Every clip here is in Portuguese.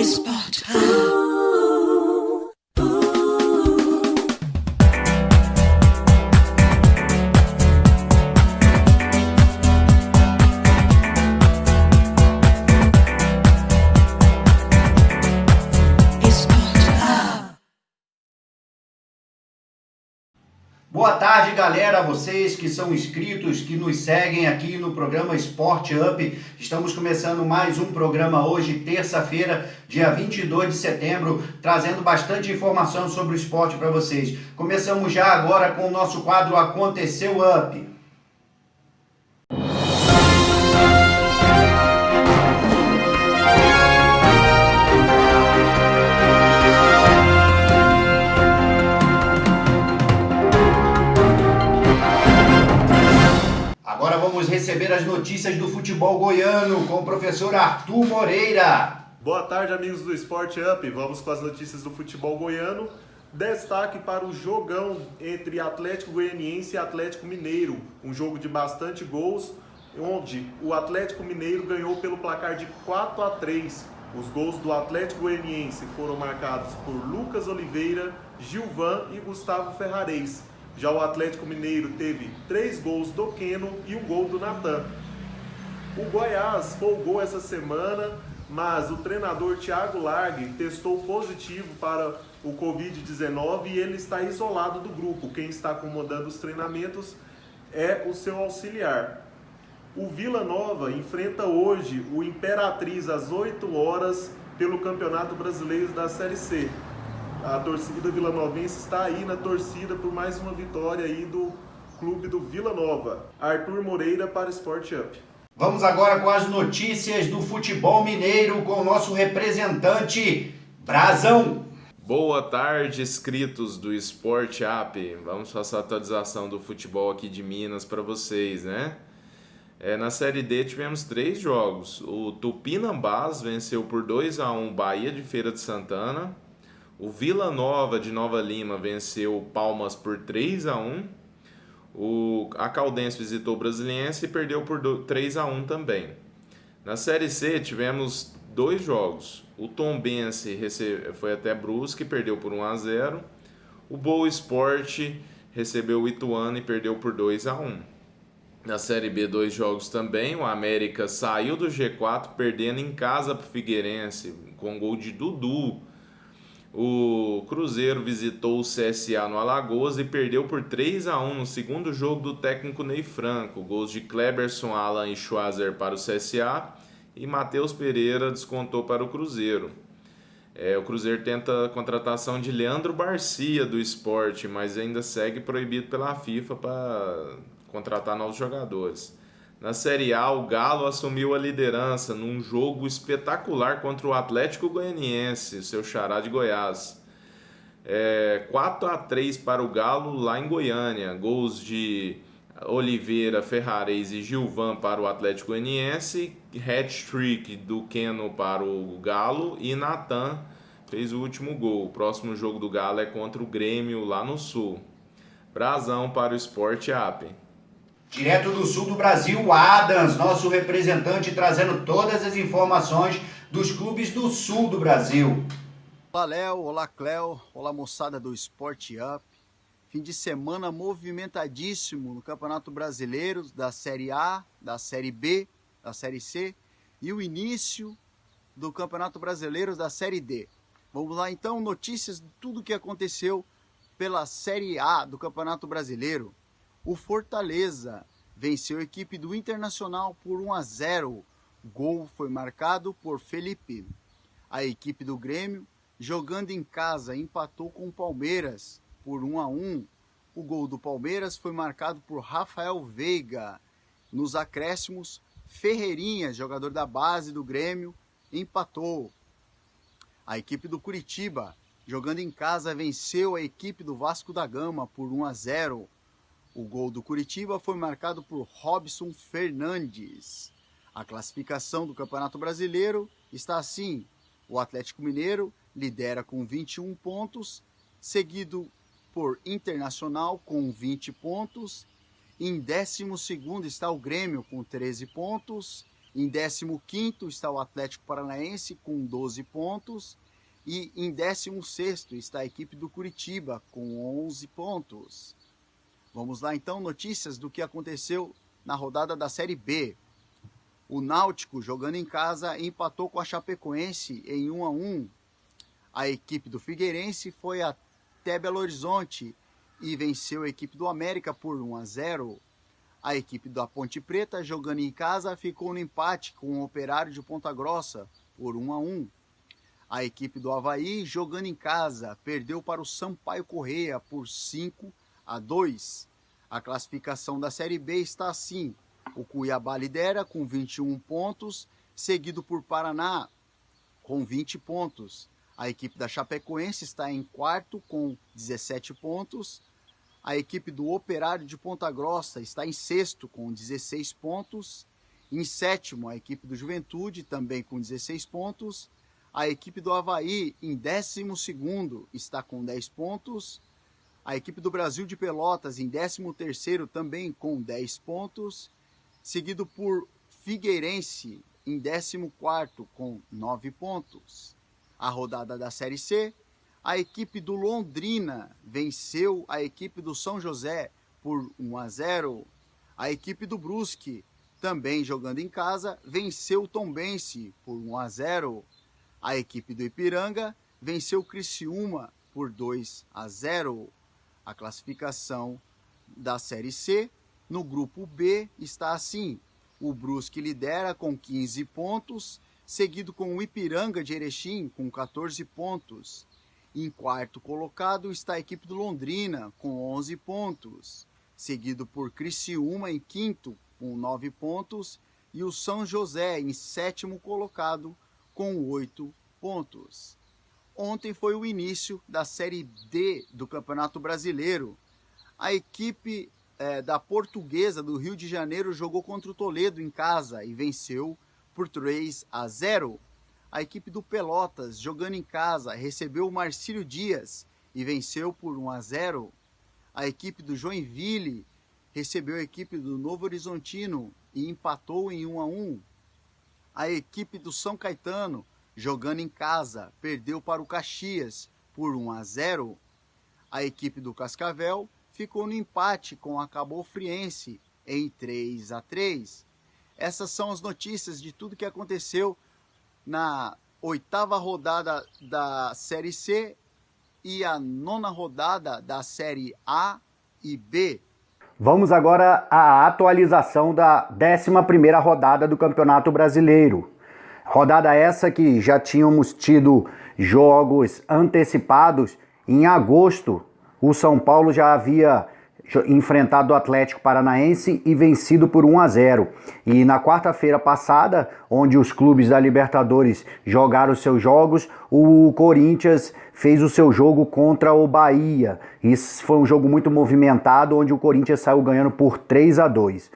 Sport. Boa tarde, galera, vocês que são inscritos, que nos seguem aqui no programa Sport Up. Estamos começando mais um programa hoje, terça-feira, dia 22 de setembro, trazendo bastante informação sobre o esporte para vocês. Começamos já agora com o nosso quadro Aconteceu Up. Agora vamos receber as notícias do futebol goiano com o professor Arthur Moreira. Boa tarde, amigos do Sport Up. Vamos com as notícias do futebol goiano. Destaque para o jogão entre Atlético Goianiense e Atlético Mineiro. Um jogo de bastante gols, onde o Atlético Mineiro ganhou pelo placar de 4-3. Os gols do Atlético Goianiense foram marcados por Lucas Oliveira, Gilvan e Gustavo Ferrarez. Já o Atlético Mineiro teve 3 gols do Keno e um gol do Natan. O Goiás folgou essa semana, mas o treinador Thiago Largue testou positivo para o Covid-19 e ele está isolado do grupo. Quem está comandando os treinamentos é o seu auxiliar. O Vila Nova enfrenta hoje o Imperatriz às 8 horas pelo Campeonato Brasileiro da Série C. A torcida vilanovense está aí na torcida por mais uma vitória aí do clube do Vila Nova. Arthur Moreira para o Sport Up. Vamos agora com as notícias do futebol mineiro com o nosso representante Brazão. Boa tarde, inscritos do Sport Up. Vamos passar a atualização do futebol aqui de Minas para vocês, né? Na Série D tivemos 3 jogos. O Tupinambás venceu por 2-1 Bahia de Feira de Santana. O Vila Nova de Nova Lima venceu o Palmas por 3-1. A Caldense visitou o Brasiliense e perdeu por 3-1 também. Na Série C tivemos 2 jogos. O Tombense foi até Brusque e perdeu por 1-0. O Boa Esporte recebeu o Ituano e perdeu por 2-1. Na Série B, 2 jogos também. O América saiu do G4 perdendo em casa para o Figueirense com gol de Dudu. O Cruzeiro visitou o CSA no Alagoas e perdeu por 3-1 no segundo jogo do técnico Ney Franco. Gols de Kleberson, Alan e Schwarzer para o CSA e Matheus Pereira descontou para o Cruzeiro. O Cruzeiro tenta a contratação de Leandro Barcia do Sport, mas ainda segue proibido pela FIFA para contratar novos jogadores. Na Série A, o Galo assumiu a liderança num jogo espetacular contra o Atlético Goianiense, seu xará de Goiás. 4-3 para o Galo lá em Goiânia. Gols de Oliveira, Ferrarez e Gilvan para o Atlético Goianiense. Hat-trick do Keno para o Galo e Natan fez o último gol. O próximo jogo do Galo é contra o Grêmio lá no Sul. Brazão para o Sport Up. Direto do sul do Brasil, Adams, nosso representante, trazendo todas as informações dos clubes do sul do Brasil. Olá, Léo. Olá, Cléo. Olá, moçada do Sport Up. Fim de semana movimentadíssimo no Campeonato Brasileiro, da Série A, da Série B, da Série C e o início do Campeonato Brasileiro da Série D. Vamos lá, então, notícias de tudo que aconteceu pela Série A do Campeonato Brasileiro. O Fortaleza venceu a equipe do Internacional por 1-0. O gol foi marcado por Felipe. A equipe do Grêmio, jogando em casa, empatou com o Palmeiras por 1-1. O gol do Palmeiras foi marcado por Rafael Veiga. Nos acréscimos, Ferreirinha, jogador da base do Grêmio, empatou. A equipe do Curitiba, jogando em casa, venceu a equipe do Vasco da Gama por 1-0. O gol do Curitiba foi marcado por Robson Fernandes. A classificação do Campeonato Brasileiro está assim. O Atlético Mineiro lidera com 21 pontos, seguido por Internacional com 20 pontos. Em 12º está o Grêmio com 13 pontos. Em 15º está o Atlético Paranaense com 12 pontos. E em 16º está a equipe do Curitiba com 11 pontos. Vamos lá então, notícias do que aconteceu na rodada da Série B. O Náutico, jogando em casa, empatou com a Chapecoense em 1-1. A equipe do Figueirense foi até Belo Horizonte e venceu a equipe do América por 1-0. A equipe da Ponte Preta, jogando em casa, ficou no empate com o Operário de Ponta Grossa por 1-1. A equipe do Avaí, jogando em casa, perdeu para o Sampaio Corrêa por 5-2. A classificação da Série B está assim: o Cuiabá lidera com 21 pontos, seguido por Paraná com 20 pontos. A equipe da Chapecoense está em quarto com 17 pontos. A equipe do Operário de Ponta Grossa está em sexto com 16 pontos. Em sétimo, a equipe do Juventude, também com 16 pontos. A equipe do Avaí, em 12º, está com 10 pontos. A equipe do Brasil de Pelotas, em 13º, também com 10 pontos. Seguido por Figueirense, em 14º, com 9 pontos. A rodada da Série C, a equipe do Londrina venceu a equipe do São José por 1-0. A equipe do Brusque, também jogando em casa, venceu o Tombense por 1-0. A equipe do Ipiranga venceu o Criciúma por 2-0. A classificação da Série C, no grupo B, está assim: o Brusque lidera com 15 pontos, seguido com o Ipiranga de Erechim com 14 pontos. Em quarto colocado está a equipe do Londrina com 11 pontos, seguido por Criciúma em quinto com 9 pontos e o São José em sétimo colocado com 8 pontos. Ontem foi o início da Série D do Campeonato Brasileiro. A equipe da Portuguesa do Rio de Janeiro jogou contra o Toledo em casa e venceu por 3-0. A equipe do Pelotas, jogando em casa, recebeu o Marcílio Dias e venceu por 1-0. A equipe do Joinville recebeu a equipe do Novo Horizontino e empatou em 1-1. A equipe do São Caetano, jogando em casa, perdeu para o Caxias por 1-0. A equipe do Cascavel ficou no empate com a Cabo Friense em 3-3. Essas são as notícias de tudo que aconteceu na 8ª rodada da Série C e a 9ª rodada da Série A e B. Vamos agora à atualização da 11ª rodada do Campeonato Brasileiro. Rodada essa que já tínhamos tido jogos antecipados. Em agosto, o São Paulo já havia enfrentado o Atlético Paranaense e vencido por 1-0. E na quarta-feira passada, onde os clubes da Libertadores jogaram seus jogos, o Corinthians fez o seu jogo contra o Bahia. Isso foi um jogo muito movimentado, onde o Corinthians saiu ganhando por 3-2.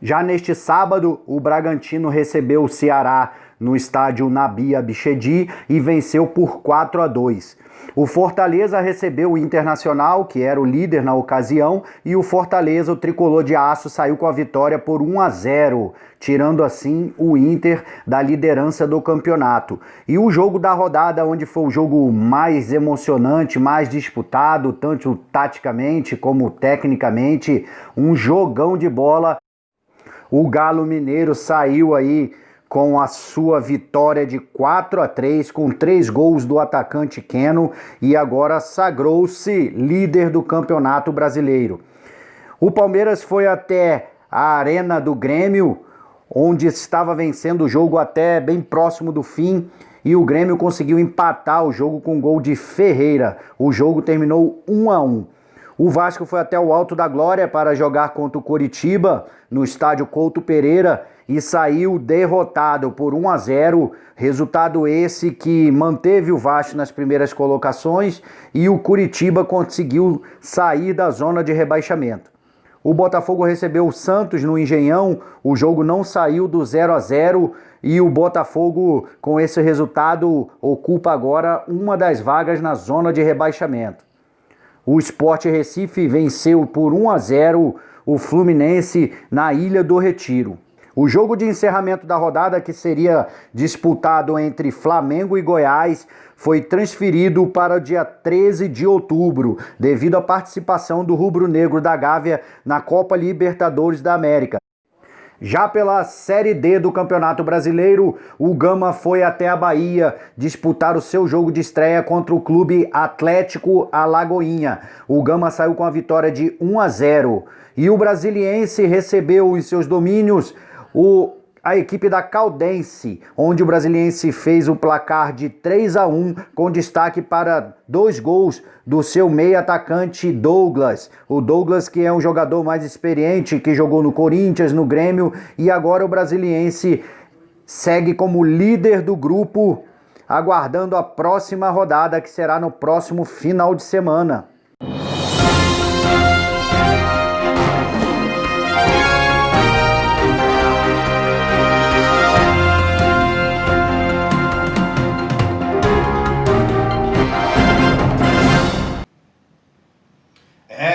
Já neste sábado, o Bragantino recebeu o Ceará no estádio Nabi Abichedi e venceu por 4-2. O Fortaleza recebeu o Internacional, que era o líder na ocasião, e o Fortaleza, o tricolor de aço, saiu com a vitória por 1-0, tirando assim o Inter da liderança do campeonato. E o jogo da rodada, onde foi o jogo mais emocionante, mais disputado, tanto taticamente como tecnicamente, um jogão de bola. O Galo Mineiro saiu aí com a sua vitória de 4-3, com 3 gols do atacante Keno, e agora sagrou-se líder do Campeonato Brasileiro. O Palmeiras foi até a Arena do Grêmio, onde estava vencendo o jogo até bem próximo do fim, e o Grêmio conseguiu empatar o jogo com um gol de Ferreira. O jogo terminou 1-1. O Vasco foi até o Alto da Glória para jogar contra o Coritiba, no estádio Couto Pereira, e saiu derrotado por 1-0, resultado esse que manteve o Vasco nas primeiras colocações e o Coritiba conseguiu sair da zona de rebaixamento. O Botafogo recebeu o Santos no Engenhão, o jogo não saiu do 0-0 e o Botafogo, com esse resultado, ocupa agora uma das vagas na zona de rebaixamento. O Sport Recife venceu por 1-0 o Fluminense na Ilha do Retiro. O jogo de encerramento da rodada, que seria disputado entre Flamengo e Goiás, foi transferido para o dia 13 de outubro, devido à participação do rubro-negro da Gávea na Copa Libertadores da América. Já pela Série D do Campeonato Brasileiro, o Gama foi até a Bahia disputar o seu jogo de estreia contra o Clube Atlético Alagoinha. O Gama saiu com a vitória de 1-0. E o Brasiliense recebeu em seus domínios a equipe da Caldense, onde o Brasiliense fez o placar de 3-1, com destaque para 2 gols do seu meia atacante Douglas. O Douglas, que é um jogador mais experiente, que jogou no Corinthians, no Grêmio, e agora o Brasiliense segue como líder do grupo, aguardando a próxima rodada, que será no próximo final de semana.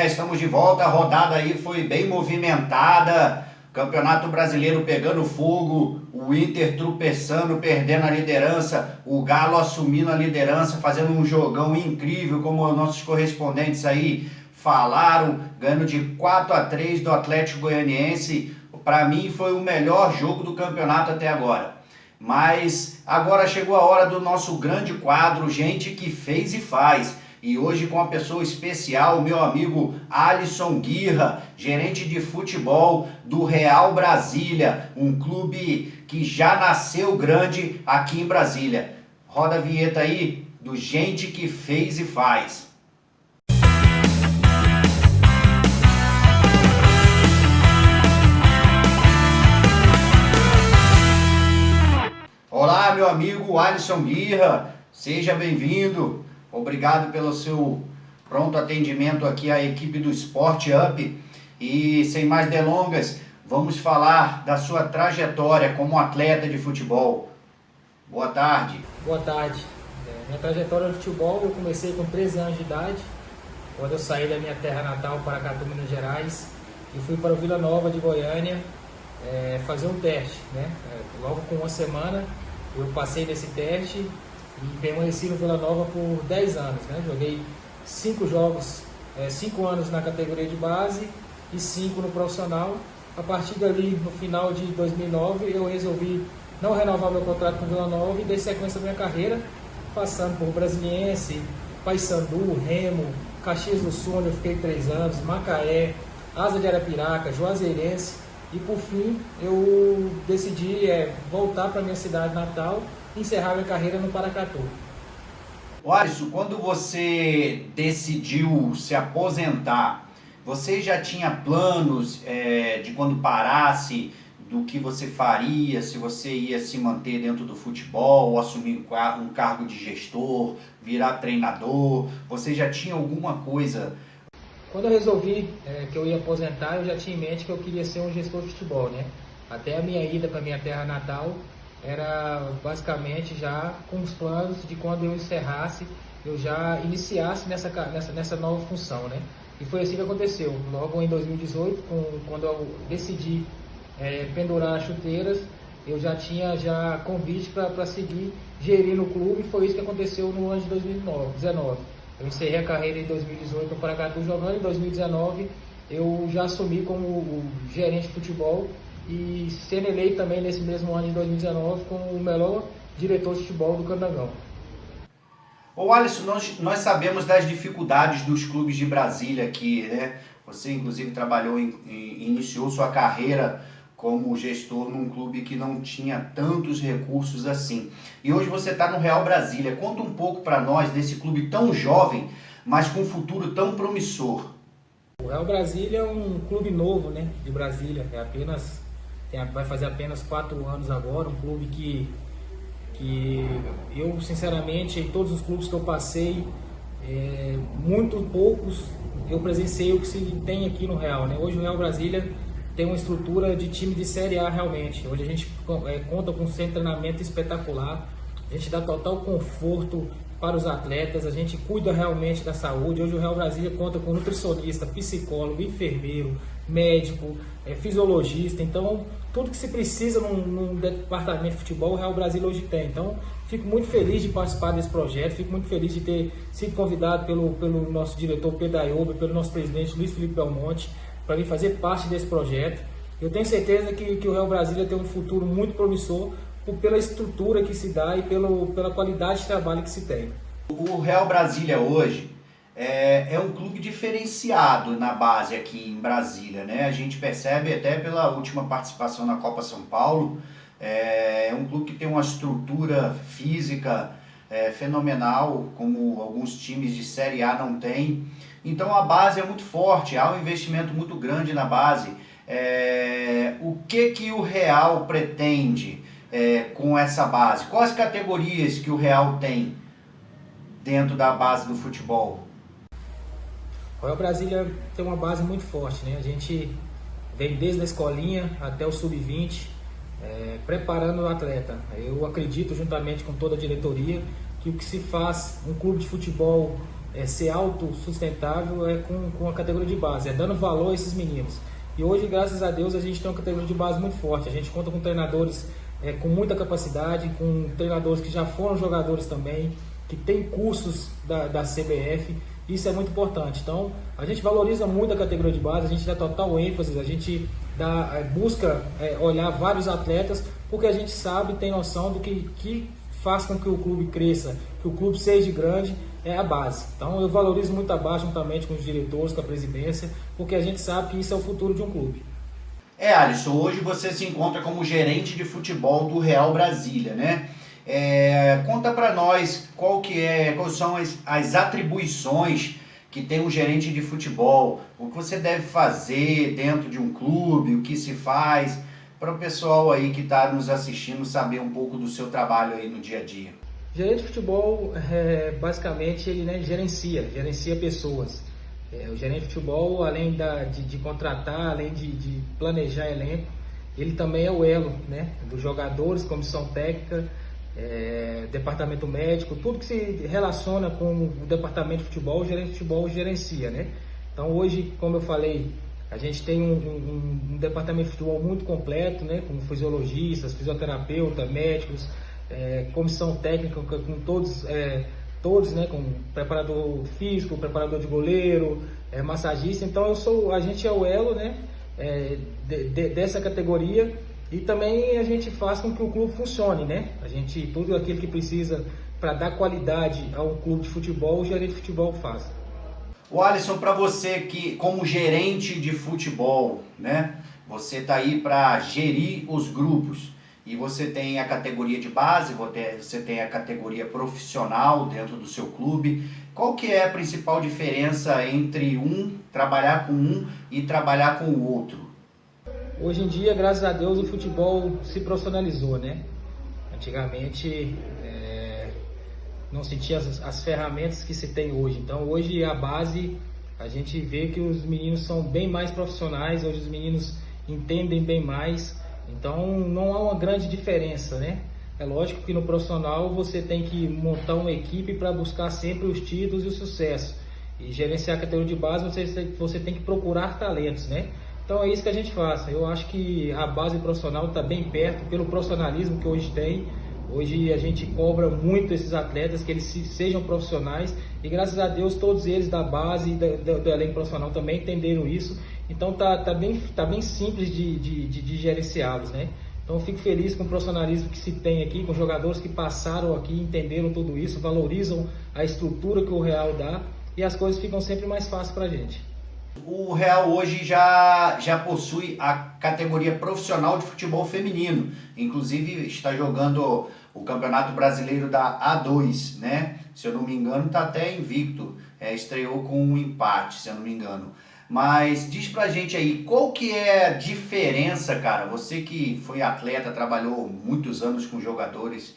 Estamos de volta, a rodada aí foi bem movimentada, Campeonato Brasileiro pegando fogo, o Inter tropeçando, perdendo a liderança, o Galo assumindo a liderança, fazendo um jogão incrível, como nossos correspondentes aí falaram, ganhando de 4-3 do Atlético Goianiense. Para mim foi o melhor jogo do campeonato até agora. Mas agora chegou a hora do nosso grande quadro, Gente que Fez e Faz. E hoje com uma pessoa especial, meu amigo Alisson Guirra, gerente de futebol do Real Brasília, um clube que já nasceu grande aqui em Brasília. Roda a vinheta aí do Gente que Fez e Faz. Olá, meu amigo Alisson Guirra, seja bem-vindo. Obrigado pelo seu pronto atendimento aqui à equipe do Sport Up. E sem mais delongas, vamos falar da sua trajetória como atleta de futebol. Boa tarde. Boa tarde. Minha trajetória no futebol, eu comecei com 13 anos de idade, quando eu saí da minha terra natal, Paracatu, Minas Gerais, e fui para o Vila Nova de Goiânia fazer um teste, né? Logo com uma semana eu passei nesse teste e permaneci no Vila Nova por 10 anos, né? Joguei 5 jogos, 5 anos na categoria de base e 5 no profissional. A partir dali, no final de 2009, eu resolvi não renovar meu contrato com o Vila Nova e dei sequência da minha carreira, passando por Brasiliense, Paysandu, Remo, Caxias do Sul, onde eu fiquei 3 anos, Macaé, Asa de Arapiraca, Juazeirense, e por fim eu decidi voltar para minha cidade natal e encerrar minha carreira no Paracatu. Alisson, quando você decidiu se aposentar, você já tinha planos de quando parasse, do que você faria, se você ia se manter dentro do futebol, assumir um cargo de gestor, virar treinador? Você já tinha alguma coisa? Quando eu resolvi que eu ia aposentar, eu já tinha em mente que eu queria ser um gestor de futebol, né? Até a minha ida para minha terra natal era basicamente já com os planos de quando eu encerrasse, eu já iniciasse nessa nova função, né? E foi assim que aconteceu. Logo em 2018, quando eu decidi pendurar as chuteiras, eu já tinha convite para seguir gerindo o clube, e foi isso que aconteceu no ano de 2019. Eu encerrei a carreira em 2018 no Paracatu jogando, em 2019 eu já assumi como o gerente de futebol e sendo eleito também nesse mesmo ano de 2019 como o melhor diretor de futebol do Candangão. Ô Alisson, nós sabemos das dificuldades dos clubes de Brasília aqui, né? Você inclusive trabalhou iniciou sua carreira como gestor num clube que não tinha tantos recursos assim. E hoje você está no Real Brasília. Conta um pouco para nós desse clube tão jovem, mas com um futuro tão promissor. O Real Brasília é um clube novo, né, de Brasília. Vai fazer apenas 4 anos agora. Um clube que eu, sinceramente, em todos os clubes que eu passei, muito poucos eu presenciei o que se tem aqui no Real, né? Hoje o Real Brasília tem uma estrutura de time de Série A realmente, onde a gente conta com um centro de treinamento espetacular, a gente dá total conforto para os atletas, a gente cuida realmente da saúde. Hoje o Real Brasília conta com nutricionista, psicólogo, enfermeiro, médico, fisiologista. Então, tudo que se precisa num departamento de futebol, o Real Brasília hoje tem. Então, fico muito feliz de participar desse projeto, fico muito feliz de ter sido convidado pelo nosso diretor Pedro Ayoba, pelo nosso presidente Luiz Felipe Belmonte, para vir fazer parte desse projeto. Eu tenho certeza que o Real Brasília tem um futuro muito promissor, pela estrutura que se dá e pela qualidade de trabalho que se tem. O Real Brasília hoje é um clube diferenciado na base aqui em Brasília, né? A gente percebe até pela última participação na Copa São Paulo, é um clube que tem uma estrutura física fenomenal, como alguns times de Série A não têm. Então a base é muito forte, há um investimento muito grande na base. O que o Real pretende com essa base? Quais categorias que o Real tem dentro da base do futebol? O Real Brasília tem uma base muito forte, né? A gente vem desde a escolinha até o sub-20, preparando o atleta. Eu acredito, juntamente com toda a diretoria, que o que se faz um clube de futebol ser autossustentável com a categoria de base, dando valor a esses meninos. E hoje, graças a Deus, a gente tem uma categoria de base muito forte. A gente conta com treinadores com muita capacidade, com treinadores que já foram jogadores também, que tem cursos da CBF. Isso é muito importante. Então, a gente valoriza muito a categoria de base, a gente dá total ênfase, a gente busca olhar vários atletas, porque a gente sabe, tem noção do que faz com que o clube cresça, que o clube seja grande, é a base. Então, eu valorizo muito a base, juntamente com os diretores, com a presidência, porque a gente sabe que isso é o futuro de um clube. Alisson, hoje você se encontra como gerente de futebol do Real Brasília, né? Conta para nós quais são as atribuições que tem um gerente de futebol, o que você deve fazer dentro de um clube, o que se faz, para o pessoal aí que está nos assistindo saber um pouco do seu trabalho aí no dia a dia. Gerente de futebol, basicamente, ele gerencia pessoas. O gerente de futebol, além de contratar, além de planejar elenco, ele também é o elo, né, dos jogadores, comissão técnica, departamento médico, tudo que se relaciona com o departamento de futebol, o gerente de futebol gerencia, né? Então hoje, como eu falei, a gente tem um departamento de futebol muito completo, né, com fisiologistas, fisioterapeutas, médicos, comissão técnica com todos, né, com preparador físico, preparador de goleiro, massagista. Então a gente é o elo, né, dessa categoria, e também a gente faz com que o clube funcione, né? Tudo aquilo que precisa para dar qualidade a um clube de futebol, o gerente de futebol faz. O Alisson, para você que como gerente de futebol, né, você está aí para gerir os grupos, e você tem a categoria de base, você tem a categoria profissional dentro do seu clube. Qual que é a principal diferença entre trabalhar com um e trabalhar com o outro? Hoje em dia, graças a Deus, o futebol se profissionalizou, né? Antigamente não se tinha as ferramentas que se tem hoje. Então hoje a base, a gente vê que os meninos são bem mais profissionais, hoje os meninos entendem bem mais. Então não há uma grande diferença, né? É lógico que no profissional você tem que montar uma equipe para buscar sempre os títulos e o sucesso. E gerenciar a categoria de base, você tem que procurar talentos, né? Então é isso que a gente faz. Eu acho que a base profissional está bem perto pelo profissionalismo que hoje tem. Hoje a gente cobra muito esses atletas, que eles sejam profissionais, e graças a Deus todos eles da base e do elenco profissional também entenderam isso. Então tá bem simples de gerenciá-los, né? Então eu fico feliz com o profissionalismo que se tem aqui, com jogadores que passaram aqui, entenderam tudo isso, valorizam a estrutura que o Real dá, e as coisas ficam sempre mais fáceis para a gente. O Real hoje já possui a categoria profissional de futebol feminino. Inclusive está jogando o Campeonato Brasileiro da A2, né? Se eu não me engano, está até invicto. Estreou com um empate, se eu não me engano. Mas diz pra gente aí, qual que é a diferença, cara? Você que foi atleta, trabalhou muitos anos com jogadores,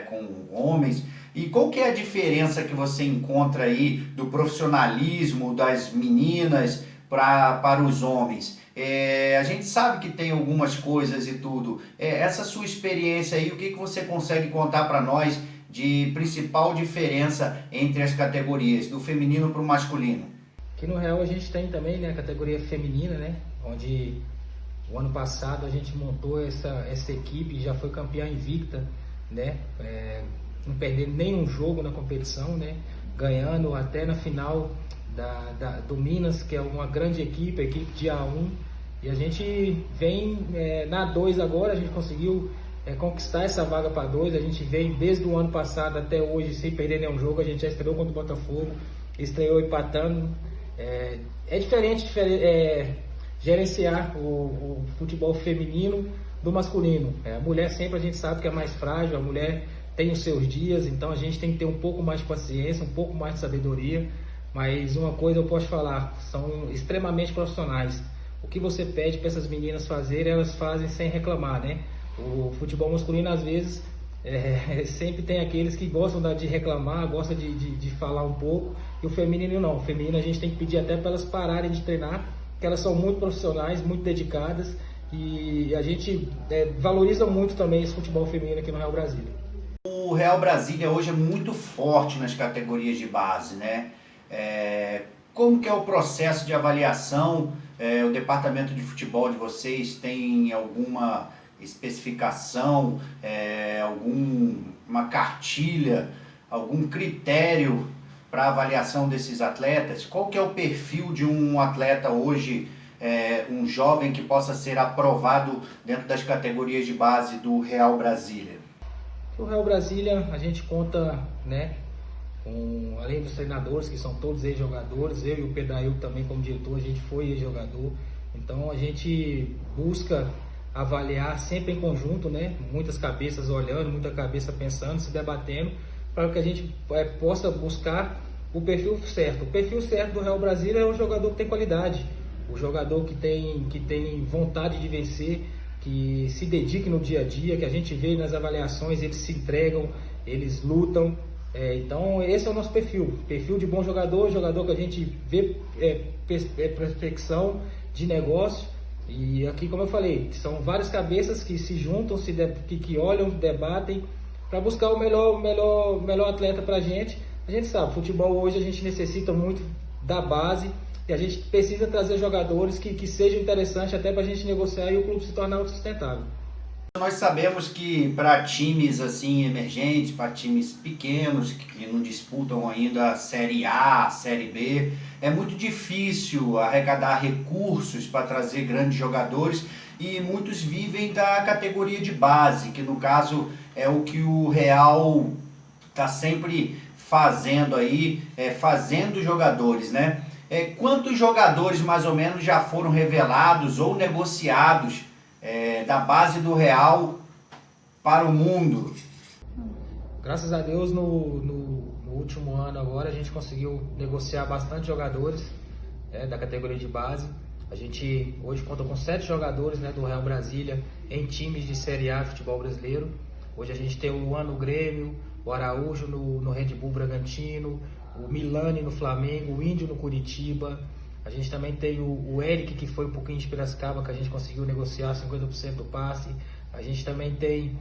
com homens, e qual que é a diferença que você encontra aí do profissionalismo das meninas para os homens? A gente sabe que tem algumas coisas e tudo. Essa sua experiência aí, o que você consegue contar para nós de principal diferença entre as categorias, do feminino para o masculino? Aqui no Real a gente tem também, né, a categoria feminina, né, onde o ano passado a gente montou essa equipe, já foi campeã invicta, né, não perdendo nenhum jogo na competição, né, ganhando até na final do Minas, que é uma grande equipe, a equipe de A1, e a gente vem na A2 agora, a gente conseguiu conquistar essa vaga para A2, a gente vem desde o ano passado até hoje sem perder nenhum jogo, a gente já estreou contra o Botafogo, estreou empatando. É diferente gerenciar o futebol feminino do masculino. A mulher sempre a gente sabe que é mais frágil, a mulher tem os seus dias, então a gente tem que ter um pouco mais de paciência, um pouco mais de sabedoria, mas uma coisa eu posso falar, são extremamente profissionais. O que você pede para essas meninas fazerem, elas fazem sem reclamar, né? O futebol masculino às vezes sempre tem aqueles que gostam de reclamar, gostam de falar um pouco, e o feminino não. O feminino a gente tem que pedir até para elas pararem de treinar, porque elas são muito profissionais, muito dedicadas, e a gente valoriza muito também esse futebol feminino aqui no Real Brasília. O Real Brasília hoje é muito forte nas categorias de base, né? Como que é o processo de avaliação? O departamento de futebol de vocês tem alguma especificação, alguma cartilha, algum critério para avaliação desses atletas? Qual que é o perfil de um atleta hoje, um jovem que possa ser aprovado dentro das categorias de base do Real Brasília? O Real Brasília, a gente conta, né, além dos treinadores, que são todos ex-jogadores, eu e o Pedail também como diretor, a gente foi ex-jogador, então a gente busca avaliar sempre em conjunto, né, muitas cabeças olhando, muita cabeça pensando, se debatendo, para que a gente possa buscar o perfil certo. O perfil certo do Real Brasília é um jogador que tem qualidade, o jogador que tem vontade de vencer, que se dedique no dia a dia, que a gente vê nas avaliações, eles se entregam, eles lutam. Então esse é o nosso perfil de bom jogador, jogador que a gente vê prospecção de negócio. E aqui, como eu falei, são várias cabeças que se juntam, que olham, debatem para buscar o melhor atleta para a gente. A gente sabe, futebol hoje a gente necessita muito da base e a gente precisa trazer jogadores que sejam interessantes até para a gente negociar e o clube se tornar autossustentável. Nós sabemos que para times assim emergentes, para times pequenos que não disputam ainda a Série A, a Série B, é muito difícil arrecadar recursos para trazer grandes jogadores e muitos vivem da categoria de base, que no caso é o que o Real está sempre fazendo aí, fazendo jogadores, né? Quantos jogadores mais ou menos já foram revelados ou negociados da base do Real para o mundo? Graças a Deus no último ano agora a gente conseguiu negociar bastante jogadores da categoria de base. A gente hoje conta com 7 jogadores, né, do Real Brasília em times de Série A futebol brasileiro. Hoje a gente tem o Luan no Grêmio, o Araújo no Red Bull Bragantino, o Milani no Flamengo, o Índio no Curitiba. A gente também tem o Eric, que foi um pouquinho de Piracicaba, que a gente conseguiu negociar 50% do passe. A gente também tem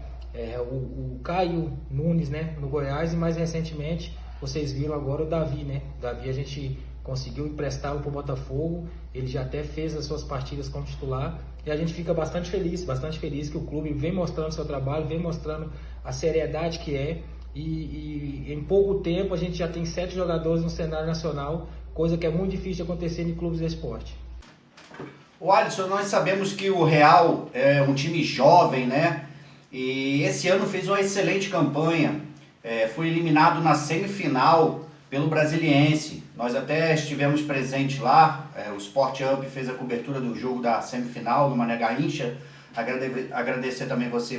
o Caio Nunes, né, no Goiás, e mais recentemente vocês viram agora o Davi, né? O Davi a gente conseguiu emprestá-lo para o Botafogo, ele já até fez as suas partidas como titular e a gente fica bastante feliz que o clube vem mostrando seu trabalho, vem mostrando a seriedade que é e em pouco tempo a gente já tem 7 jogadores no cenário nacional, coisa que é muito difícil de acontecer em clubes de esporte. O Alisson, nós sabemos que o Real é um time jovem, né? E esse ano fez uma excelente campanha, foi eliminado na semifinal pelo Brasiliense. Nós até estivemos presentes lá, o Sport Up fez a cobertura do jogo da semifinal no Mané Garrincha. Agradecer também você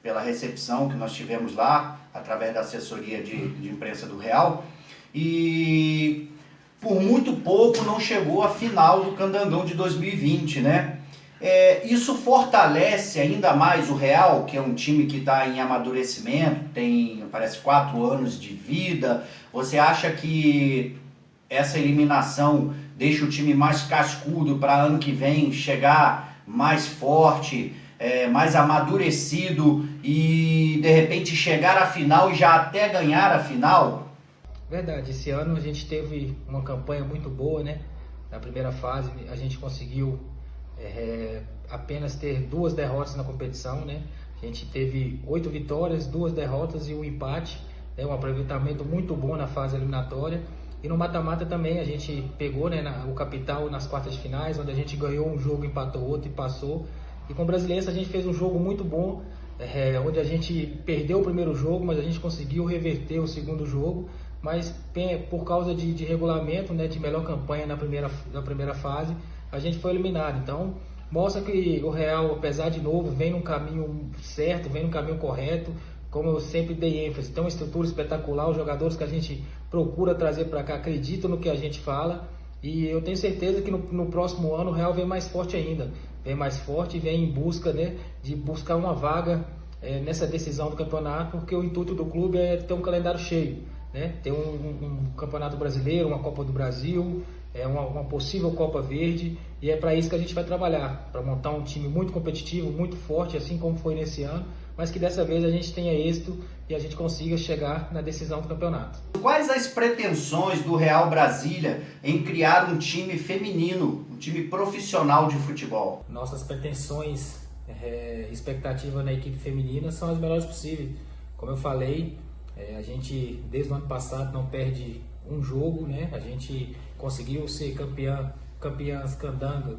pela recepção que nós tivemos lá, através da assessoria de imprensa do Real. E por muito pouco não chegou à final do Candangão de 2020, né? Isso fortalece ainda mais o Real, que é um time que está em amadurecimento, tem, parece, 4 anos de vida. Você acha que essa eliminação deixa o time mais cascudo para ano que vem chegar mais forte, mais amadurecido e de repente chegar à final e já até ganhar a final? Verdade, esse ano a gente teve uma campanha muito boa, né? Na primeira fase a gente conseguiu apenas ter 2 derrotas na competição, né? A gente teve 8 vitórias, 2 derrotas e um empate, né? Um aproveitamento muito bom na fase eliminatória. E no mata-mata também a gente pegou, né, o Capital nas quartas de finais, onde a gente ganhou um jogo, empatou outro e passou. E com o Brasiliense a gente fez um jogo muito bom, onde a gente perdeu o primeiro jogo, mas a gente conseguiu reverter o segundo jogo. Mas por causa de regulamento, né, de melhor campanha na primeira fase, a gente foi eliminado. Então mostra que o Real, apesar de novo, vem num caminho certo, vem num caminho correto. Como eu sempre dei ênfase, tem uma estrutura espetacular, os jogadores que a gente procura trazer para cá acreditam no que a gente fala, e eu tenho certeza que no próximo ano o Real vem mais forte ainda, vem mais forte e vem em busca, né, de buscar uma vaga nessa decisão do campeonato, porque o intuito do clube é ter um calendário cheio, né, ter um campeonato brasileiro, uma Copa do Brasil, uma possível Copa Verde, e é para isso que a gente vai trabalhar, para montar um time muito competitivo, muito forte, assim como foi nesse ano, mas que dessa vez a gente tenha êxito e a gente consiga chegar na decisão do campeonato. Quais as pretensões do Real Brasília em criar um time feminino, um time profissional de futebol? Nossas pretensões, expectativa na equipe feminina são as melhores possíveis. Como eu falei, a gente desde o ano passado não perde um jogo, né? A gente conseguiu ser campeãs candanga,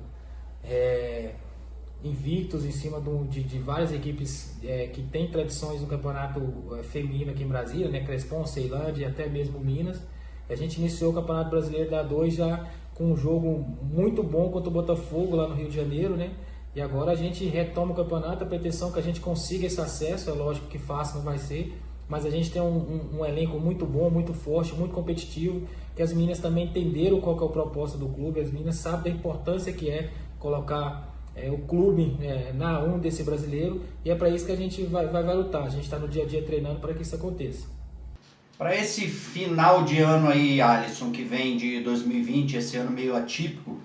invictos em cima de várias equipes que têm tradições no campeonato feminino aqui em Brasília, né? Crespon, Ceilândia e até mesmo Minas. A gente iniciou o Campeonato Brasileiro da A2 já com um jogo muito bom contra o Botafogo lá no Rio de Janeiro, né? E agora a gente retoma o campeonato, a pretensão é que a gente consiga esse acesso, é lógico que fácil não vai ser, mas a gente tem um elenco muito bom, muito forte, muito competitivo, que as meninas também entenderam qual que é o propósito do clube, as meninas sabem da importância que é colocar o clube na A1 desse brasileiro, e é para isso que a gente vai lutar. A gente está no dia a dia treinando para que isso aconteça. Para esse final de ano aí, Alisson, que vem de 2020, esse ano meio atípico,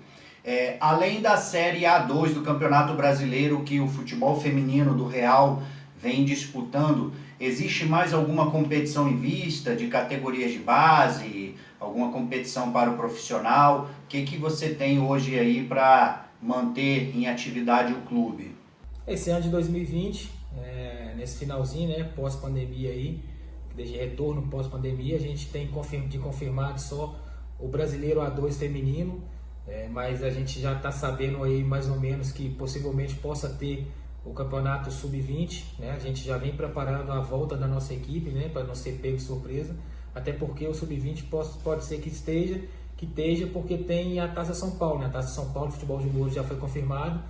além da Série A2 do Campeonato Brasileiro que o futebol feminino do Real vem disputando, existe mais alguma competição em vista de categorias de base, alguma competição para o profissional? O que você tem hoje aí para manter em atividade o clube? Esse ano de 2020, nesse finalzinho, né, pós-pandemia aí, desde retorno pós-pandemia, a gente tem confirmado só o Brasileiro A2 feminino, mas a gente já está sabendo aí mais ou menos que possivelmente possa ter o campeonato sub-20, né? A gente já vem preparando a volta da nossa equipe, né, para não ser pego de surpresa, até porque o sub-20 pode ser que esteja, porque tem a Taça São Paulo, né? A Taça São Paulo, futebol junior já foi confirmado,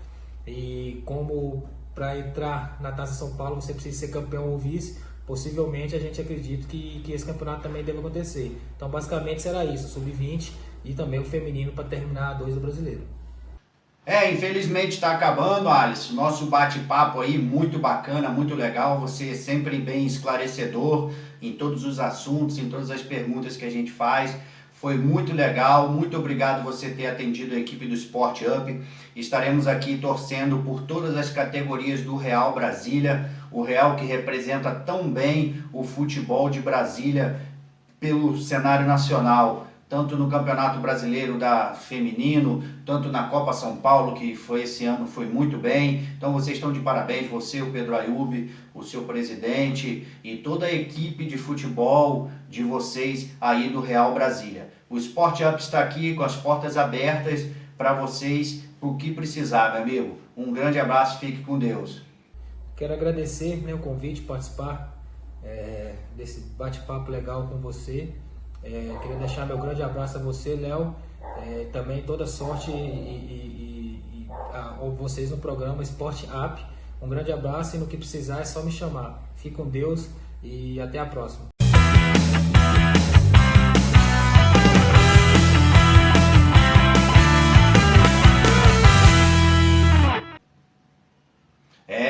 e como para entrar na Taça São Paulo você precisa ser campeão ou vice, possivelmente a gente acredita que esse campeonato também deve acontecer. Então basicamente será isso, o sub-20 e também o feminino para terminar A2 do brasileiro. Infelizmente está acabando, Alisson. Nosso bate-papo aí muito bacana, muito legal. Você é sempre bem esclarecedor em todos os assuntos, em todas as perguntas que a gente faz. Foi muito legal, muito obrigado você ter atendido a equipe do Sport Up. Estaremos aqui torcendo por todas as categorias do Real Brasília, o Real que representa tão bem o futebol de Brasília pelo cenário nacional, tanto no Campeonato Brasileiro feminino, tanto na Copa São Paulo, que foi esse ano, foi muito bem. Então vocês estão de parabéns, você, o Pedro Ayub, o seu presidente e toda a equipe de futebol de vocês aí do Real Brasília. O Sport Up está aqui com as portas abertas para vocês, o que precisar, meu amigo. Um grande abraço, fique com Deus. Quero agradecer, né, o convite, participar desse bate-papo legal com você. Queria deixar meu grande abraço a você, Léo, também toda sorte a vocês no programa Sport Up. Um grande abraço e no que precisar é só me chamar. Fique com Deus e até a próxima.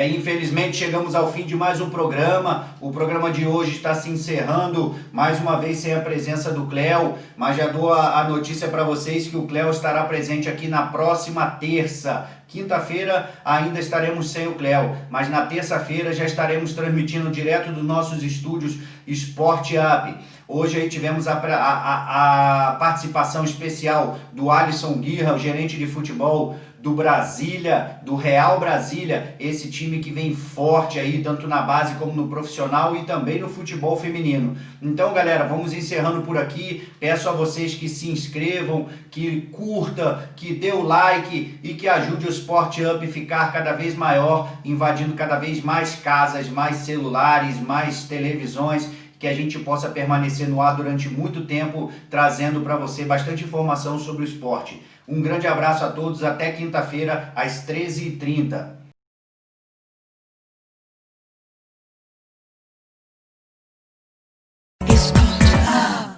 Infelizmente chegamos ao fim de mais um programa. O programa de hoje está se encerrando, mais uma vez sem a presença do Cléo, mas já dou a notícia para vocês que o Cléo estará presente aqui na próxima terça. Quinta-feira ainda estaremos sem o Cléo, mas na terça-feira já estaremos transmitindo direto dos nossos estúdios Sport Up. Hoje aí tivemos a participação especial do Alisson Guirra, o gerente de futebol do Brasília, do Real Brasília, esse time que vem forte aí, tanto na base como no profissional e também no futebol feminino. Então, galera, vamos encerrando por aqui. Peço a vocês que se inscrevam, que curta, que dê o like e que ajude o Sport Up a ficar cada vez maior, invadindo cada vez mais casas, mais celulares, mais televisões, que a gente possa permanecer no ar durante muito tempo, trazendo para você bastante informação sobre o esporte. Um grande abraço a todos, até quinta-feira, às 13h30.